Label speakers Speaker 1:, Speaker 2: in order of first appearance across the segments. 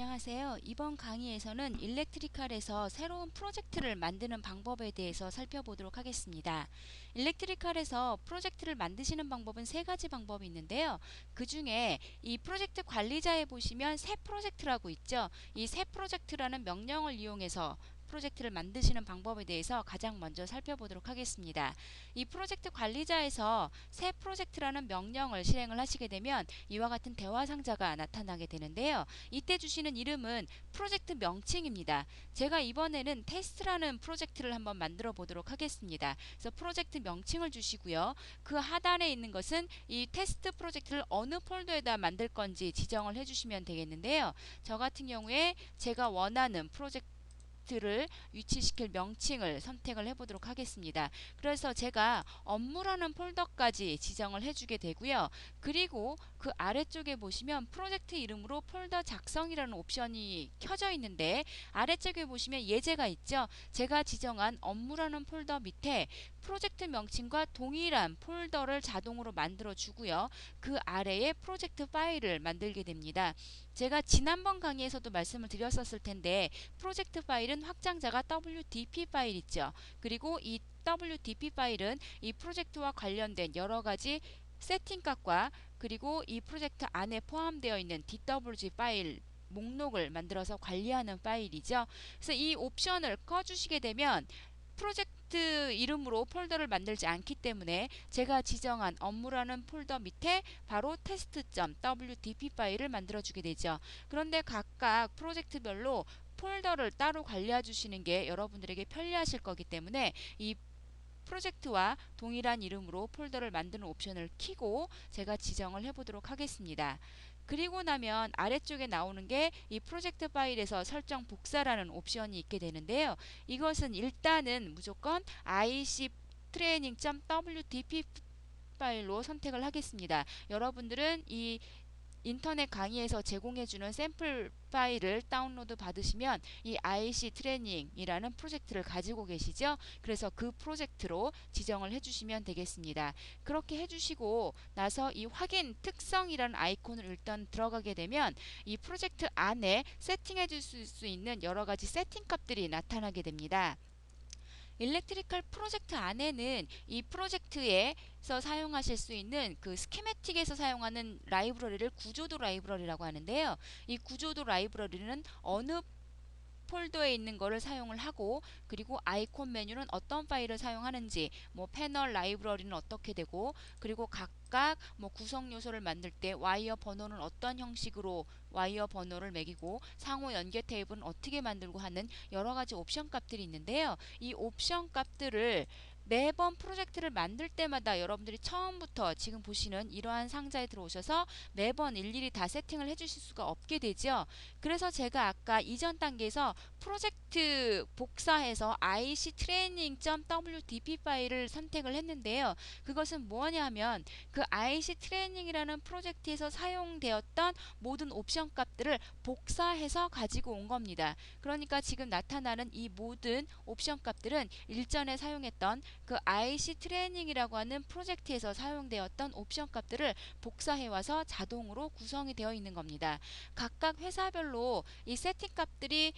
Speaker 1: 안녕하세요. 이번 강의에서는 일렉트리칼에서 새로운 프로젝트를 만드는 방법에 대해서 살펴보도록 하겠습니다. 일렉트리칼에서 프로젝트를 만드시는 방법은 세 가지 방법이 있는데요. 그 중에 이 프로젝트 관리자에 보시면 새 프로젝트라고 있죠. 이 새 프로젝트라는 명령을 이용해서 프로젝트를 만드시는 방법에 대해서 가장 먼저 살펴보도록 하겠습니다. 이 프로젝트 관리자에서 새 프로젝트라는 명령을 실행을 하시게 되면 이와 같은 대화 상자가 나타나게 되는데요. 이때 주시는 이름은 프로젝트 명칭입니다. 제가 이번에는 테스트라는 프로젝트를 한번 만들어 보도록 하겠습니다. 그래서 프로젝트 명칭을 주시고요. 그 하단에 있는 것은 이 테스트 프로젝트를 어느 폴더에다 만들 건지 지정을 해주시면 되겠는데요. 저 같은 경우에 제가 원하는 프로젝트를 위치시킬 명칭을 선택을 해보도록 하겠습니다. 그래서 제가 업무라는 폴더까지 지정을 해주게 되고요. 그리고 그 아래쪽에 보시면 프로젝트 이름으로 폴더 작성이라는 옵션이 켜져 있는데 아래쪽에 보시면 예제가 있죠. 제가 지정한 업무라는 폴더 밑에 프로젝트 명칭과 동일한 폴더를 자동으로 만들어 주고요. 그 아래에 프로젝트 파일을 만들게 됩니다. 제가 지난번 강의에서도 말씀을 드렸었을 텐데 프로젝트 파일은 확장자가 WDP 파일 있죠. 그리고 이 WDP 파일은 이 프로젝트와 관련된 여러 가지 세팅값과 그리고 이 프로젝트 안에 포함되어 있는 DWG 파일 목록을 만들어서 관리하는 파일이죠. 그래서 이 옵션을 꺼주시게 되면 프로젝트 이름으로 폴더를 만들지 않기 때문에 제가 지정한 업무라는 폴더 밑에 바로 test.wdp 파일을 만들어 주게 되죠. 그런데 각각 프로젝트별로 폴더를 따로 관리해 주시는 게 여러분들에게 편리하실 거기 때문에 이 프로젝트와 동일한 이름으로 폴더를 만드는 옵션을 켜고 제가 지정을 해보도록 하겠습니다. 그리고 나면 아래쪽에 나오는 게 이 프로젝트 파일에서 설정 복사라는 옵션이 있게 되는데요. 이것은 일단은 무조건 IC training.wdp 파일로 선택을 하겠습니다. 여러분들은 이 인터넷 강의에서 제공해주는 샘플 파일을 다운로드 받으시면 이 IC 트레이닝이라는 프로젝트를 가지고 계시죠. 그래서 그 프로젝트로 지정을 해주시면 되겠습니다. 그렇게 해주시고 나서 이 확인 특성이라는 아이콘을 일단 들어가게 되면 이 프로젝트 안에 세팅해 줄 수 있는 여러 가지 세팅 값들이 나타나게 됩니다. 일렉트리컬 프로젝트 안에는 이 프로젝트에서 사용하실 수 있는 그 스키매틱에서 사용하는 라이브러리를 구조도 라이브러리라고 하는데요. 이 구조도 라이브러리는 어느 폴더에 있는 거를 사용을 하고 그리고 아이콘 메뉴는 어떤 파일을 사용하는지 뭐 패널 라이브러리는 어떻게 되고 그리고 각각 뭐 구성 요소를 만들 때 와이어 번호는 어떤 형식으로 와이어 번호를 매기고 상호 연계 테이블은 어떻게 만들고 하는 여러 가지 옵션 값들이 있는데요. 이 옵션 값들을 매번 프로젝트를 만들 때마다 여러분들이 처음부터 지금 보시는 이러한 상자에 들어오셔서 매번 일일이 다 세팅을 해주실 수가 없게 되죠. 그래서 제가 아까 이전 단계에서 프로젝트 복사해서 IC training.wdp 파일을 선택을 했는데요. 그것은 뭐냐 하면 그 IC training이라는 프로젝트에서 사용되었던 모든 옵션 값들을 복사해서 가지고 온 겁니다. 그러니까 지금 나타나는 이 모든 옵션 값들은 일전에 사용했던 그 IC 트레이닝이라고 하는 프로젝트에서 사용되었던 옵션 값들을 복사해 와서 자동으로 구성이 되어 있는 겁니다. 각각 회사별로 이 세팅 값들이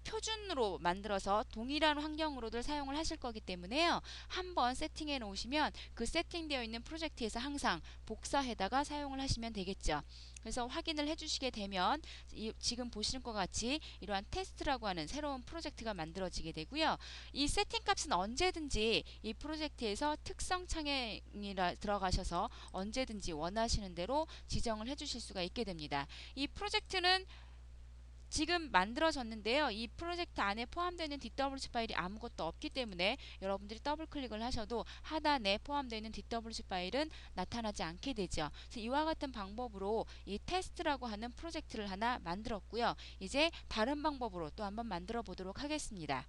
Speaker 1: 표준으로 만들어서 동일한 환경으로들 사용을 하실 거기 때문에요. 한번 세팅해 놓으시면 그 세팅되어 있는 프로젝트에서 항상 복사해다가 사용을 하시면 되겠죠. 그래서 확인을 해주시게 되면 지금 보시는 것 같이 이러한 테스트라고 하는 새로운 프로젝트가 만들어지게 되고요. 이 세팅 값은 언제든지 이 프로젝트에서 특성 창행이라 들어가셔서 언제든지 원하시는 대로 지정을 해주실 수가 있게 됩니다. 이 프로젝트는 지금 만들어졌는데요. 이 프로젝트 안에 포함되어 있는 DWG 파일이 아무것도 없기 때문에 여러분들이 더블 클릭을 하셔도 하단에 포함되어 있는 DWG 파일은 나타나지 않게 되죠. 그래서 이와 같은 방법으로 이 테스트라고 하는 프로젝트를 하나 만들었고요. 이제 다른 방법으로 또 한번 만들어 보도록 하겠습니다.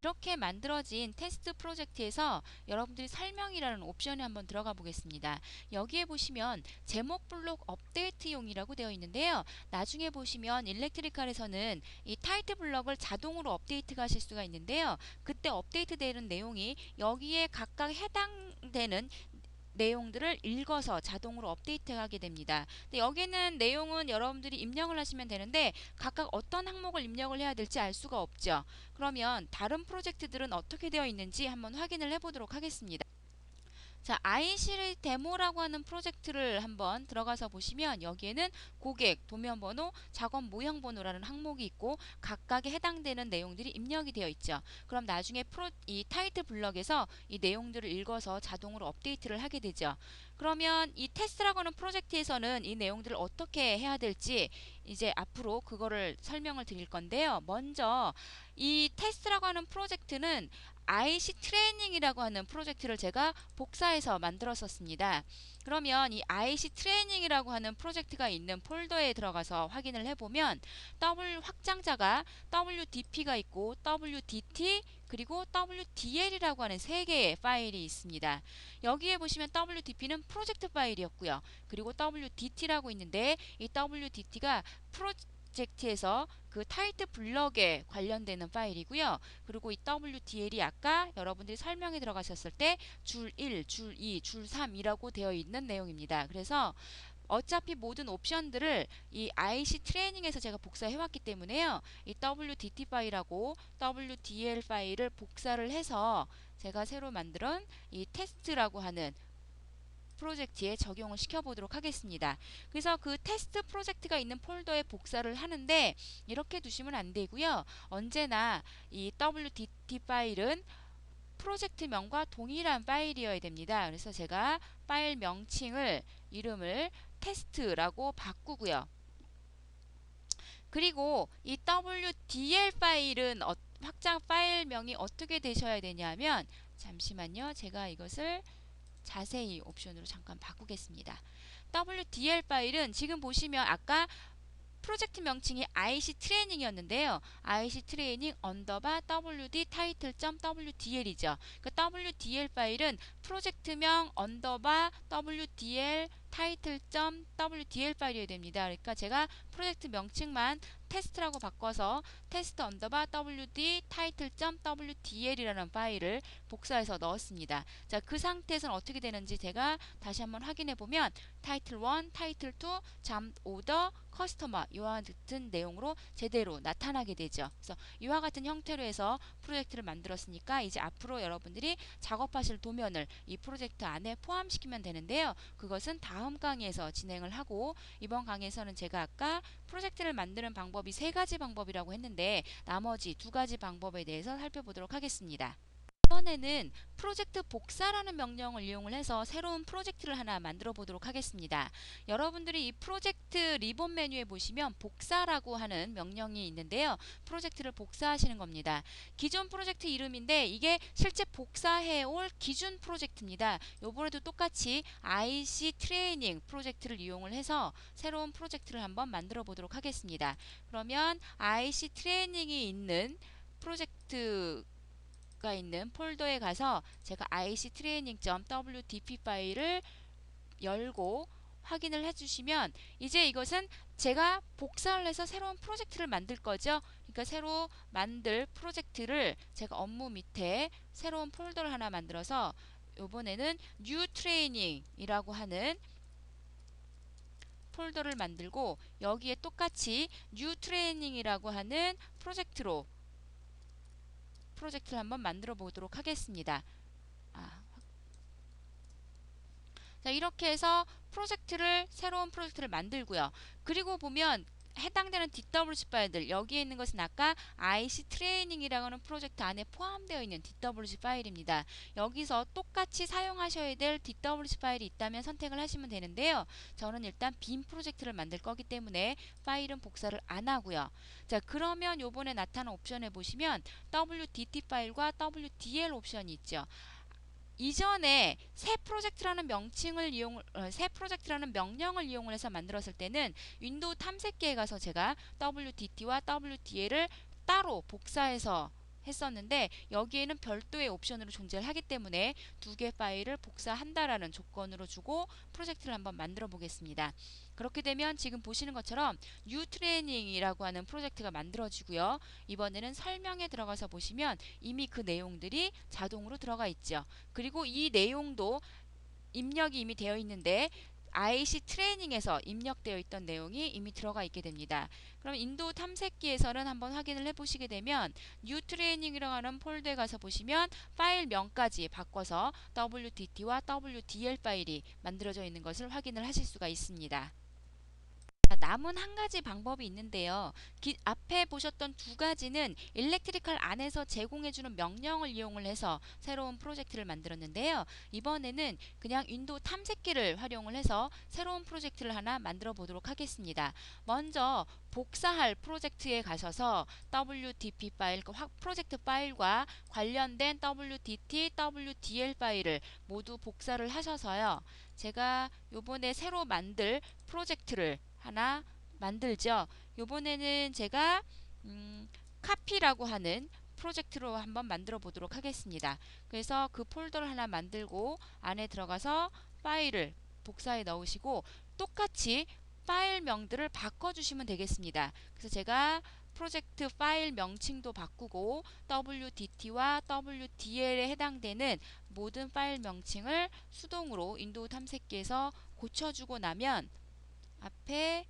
Speaker 1: 이렇게 만들어진 테스트 프로젝트에서 여러분들이 설명이라는 옵션에 한번 들어가 보겠습니다. 여기에 보시면 제목 블록 업데이트용이라고 되어 있는데요. 나중에 보시면 일렉트리칼에서는 이 타이틀 블럭을 자동으로 업데이트가 하실 수가 있는데요. 그때 업데이트 되는 내용이 여기에 각각 해당되는 내용들을 읽어서 자동으로 업데이트하게 됩니다. 근데 여기는 내용은 여러분들이 입력을 하시면 되는데 각각 어떤 항목을 입력을 해야 될지 알 수가 없죠. 그러면 다른 프로젝트들은 어떻게 되어 있는지 한번 확인을 해보도록 하겠습니다. 자, IC를 데모라고 하는 프로젝트를 한번 들어가서 보시면 여기에는 고객, 도면번호, 작업 모형번호라는 항목이 있고 각각에 해당되는 내용들이 입력이 되어 있죠. 그럼 나중에 이 타이틀 블럭에서 이 내용들을 읽어서 자동으로 업데이트를 하게 되죠. 그러면 이 테스트라고 하는 프로젝트에서는 이 내용들을 어떻게 해야 될지 이제 앞으로 그거를 설명을 드릴 건데요. 먼저 이 테스트라고 하는 프로젝트는 IC 트레이닝이라고 하는 프로젝트를 제가 복사해서 만들었었습니다. 그러면 이 IC 트레이닝이라고 하는 프로젝트가 있는 폴더에 들어가서 확인을 해보면 확장자가 WDP가 있고 WDT 그리고 WDL이라고 하는 세 개의 파일이 있습니다. 여기에 보시면 WDP는 프로젝트 파일이었고요. 그리고 WDT라고 있는데 이 WDT가 프로젝트에서 그 타이틀 블럭에 관련되는 파일이고요. 그리고 이 WDL이 아까 여러분들이 설명에 들어가셨을 때 줄 1, 줄 2, 줄 3이라고 되어 있는 내용입니다. 그래서 어차피 모든 옵션들을 이 IC 트레이닝에서 제가 복사해 왔기 때문에요. 이 WDT 파일하고 WDL 파일을 복사를 해서 제가 새로 만든 이 테스트라고 하는 프로젝트에 적용을 시켜보도록 하겠습니다. 그래서 그 테스트 프로젝트가 있는 폴더에 복사를 하는데 이렇게 두시면 안 되고요. 언제나 이 WDT 파일은 프로젝트명과 동일한 파일이어야 됩니다. 그래서 제가 파일 명칭을 이름을 테스트라고 바꾸고요. 그리고 이 WDL 파일은 확장 파일명이 어떻게 되셔야 되냐면 잠시만요. 제가 이것을 자세히 옵션으로 잠깐 바꾸겠습니다. WDL 파일은 지금 보시면 아까 프로젝트 명칭이 IC 트레이닝이었는데요. IC 트레이닝 언더바 WD 타이틀.wdl이죠. 그 WDL 파일은 프로젝트명 언더바 WDL 타이틀.wdl 파일이어야 됩니다. 그러니까 제가 프로젝트 명칭만 테스트라고 바꿔서 테스트 언더바 WD 타이틀.wdl이라는 파일을 복사해서 넣었습니다. 자, 그 상태에서는 어떻게 되는지 제가 다시 한번 확인해 보면 타이틀 1, 타이틀 2, 잠 오더, 커스터머 이와 같은 내용으로 제대로 나타나게 되죠. 그래서 이와 같은 형태로 해서 프로젝트를 만들었으니까 이제 앞으로 여러분들이 작업하실 도면을 이 프로젝트 안에 포함시키면 되는데요. 그것은 다음 강의에서 진행을 하고 이번 강의에서는 제가 아까 프로젝트를 만드는 방법이 세 가지 방법이라고 했는데 나머지 두 가지 방법에 대해서 살펴보도록 하겠습니다. 이번에는 프로젝트 복사라는 명령을 이용을 해서 새로운 프로젝트를 하나 만들어 보도록 하겠습니다. 여러분들이 이 프로젝트 리본 메뉴에 보시면 복사라고 하는 명령이 있는데요. 프로젝트를 복사하시는 겁니다. 기존 프로젝트 이름인데 이게 실제 복사해 올 기준 프로젝트입니다. 요번에도 똑같이 IC 트레이닝 프로젝트를 이용을 해서 새로운 프로젝트를 한번 만들어 보도록 하겠습니다. 그러면 IC 트레이닝이 있는 프로젝트 가 있는 폴더에 가서 제가 ictraining.wdp 파일을 열고 확인을 해주시면 이제 이것은 제가 복사를 해서 새로운 프로젝트를 만들 거죠. 그러니까 새로 만들 프로젝트를 제가 업무 밑에 새로운 폴더를 하나 만들어서 이번에는 new training이라고 하는 폴더를 만들고 여기에 똑같이 new training이라고 하는 프로젝트를 한번 만들어 보도록 하겠습니다. 자, 이렇게 해서 새로운 프로젝트를 만들고요. 그리고 보면 해당되는 DWC 파일들 여기에 있는 것은 아까 IC 트레이닝이라고 하는 프로젝트 안에 포함되어 있는 DWC 파일입니다. 여기서 똑같이 사용하셔야 될 DWC 파일이 있다면 선택을 하시면 되는데요. 저는 일단 빈 프로젝트를 만들 거기 때문에 파일은 복사를 안 하고요. 자, 그러면 요번에 나타난 옵션에 보시면 WDT 파일과 WDL 옵션이 있죠. 이전에 새 프로젝트라는 명령을 이용을 해서 만들었을 때는 윈도우 탐색기에 가서 제가 WDT와 WDL을 따로 복사해서 했었는데 여기에는 별도의 옵션으로 존재를 하기 때문에 두 개 파일을 복사한다라는 조건으로 주고 프로젝트를 한번 만들어 보겠습니다. 그렇게 되면 지금 보시는 것처럼 U 트레이닝이라고 하는 프로젝트가 만들어지고요. 이번에는 설명에 들어가서 보시면 이미 그 내용들이 자동으로 들어가 있죠. 그리고 이 내용도 입력이 이미 되어 있는데 IC 트레이닝에서 입력되어 있던 내용이 이미 들어가 있게 됩니다. 그럼 인도 탐색기에서는 한번 확인을 해보시게 되면 New Training이라고 하는 폴더에 가서 보시면 파일명까지 바꿔서 WDT와 WDL 파일이 만들어져 있는 것을 확인을 하실 수가 있습니다. 남은 한 가지 방법이 있는데요. 앞에 보셨던 두 가지는 일렉트리컬 안에서 제공해주는 명령을 이용을 해서 새로운 프로젝트를 만들었는데요. 이번에는 그냥 윈도우 탐색기를 활용을 해서 새로운 프로젝트를 하나 만들어 보도록 하겠습니다. 먼저 복사할 프로젝트에 가셔서 WDP 파일, 프로젝트 파일과 관련된 WDT, WDL 파일을 모두 복사를 하셔서요. 제가 요번에 새로 만들 프로젝트를 하나 만들죠. 요번에는 제가 카피라고 하는 프로젝트로 한번 만들어 보도록 하겠습니다. 그래서 그 폴더를 하나 만들고 안에 들어가서 파일을 복사해 넣으시고 똑같이 파일명들을 바꿔주시면 되겠습니다. 그래서 제가 프로젝트 파일 명칭도 바꾸고 WDT와 WDL에 해당되는 모든 파일 명칭을 수동으로 윈도우 탐색기에서 고쳐주고 나면 앞에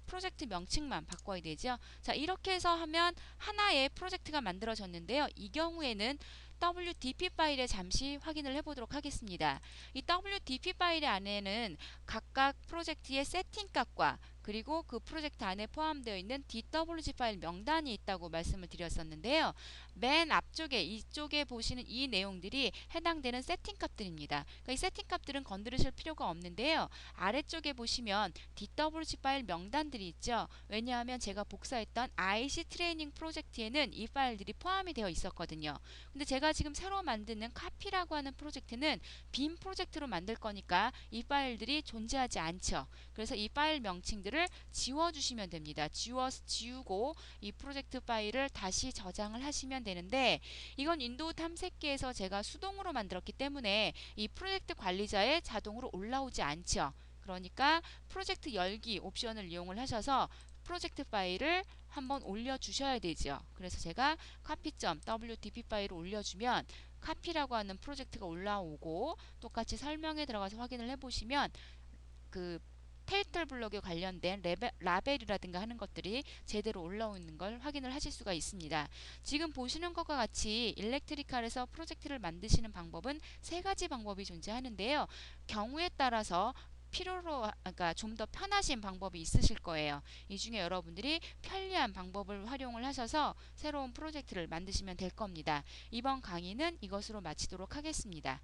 Speaker 1: 프로젝트 명칭만 바꿔야 되죠. 자, 이렇게 해서 하면 하나의 프로젝트가 만들어졌는데요. 이 경우에는 WDP 파일에 잠시 확인을 해보도록 하겠습니다. 이 WDP 파일 안에는 각각 프로젝트의 세팅값과 그리고 그 프로젝트 안에 포함되어 있는 DWG 파일 명단이 있다고 말씀을 드렸었는데요. 맨 앞쪽에 이쪽에 보시는 이 내용들이 해당되는 세팅값들입니다. 그러니까 이 세팅값들은 건드리실 필요가 없는데요. 아래쪽에 보시면 DWG 파일 명단들이 있죠. 왜냐하면 제가 복사했던 IC 트레이닝 프로젝트에는 이 파일들이 포함이 되어 있었거든요. 근데 제가 지금 새로 만드는 카피라고 하는 프로젝트는 빈 프로젝트로 만들 거니까 이 파일들이 존재하지 않죠. 그래서 이 파일 명칭들을 지워주시면 됩니다. 지우고 이 프로젝트 파일을 다시 저장을 하시면 되는데 이건 윈도우 탐색기에서 제가 수동으로 만들었기 때문에 이 프로젝트 관리자에 자동으로 올라오지 않죠. 그러니까 프로젝트 열기 옵션을 이용을 하셔서 프로젝트 파일을 한번 올려주셔야 되죠. 그래서 제가 copy.wdp 파일을 올려주면 카피라고 하는 프로젝트가 올라오고 똑같이 설명에 들어가서 확인을 해보시면 그 타이틀 블록에 관련된 라벨이라든가 하는 것들이 제대로 올라오는 걸 확인을 하실 수가 있습니다. 지금 보시는 것과 같이 일렉트리칼에서 프로젝트를 만드시는 방법은 세 가지 방법이 존재하는데요. 경우에 따라서 필요로, 그러니까 좀 더 편하신 방법이 있으실 거예요. 이 중에 여러분들이 편리한 방법을 활용을 하셔서 새로운 프로젝트를 만드시면 될 겁니다. 이번 강의는 이것으로 마치도록 하겠습니다.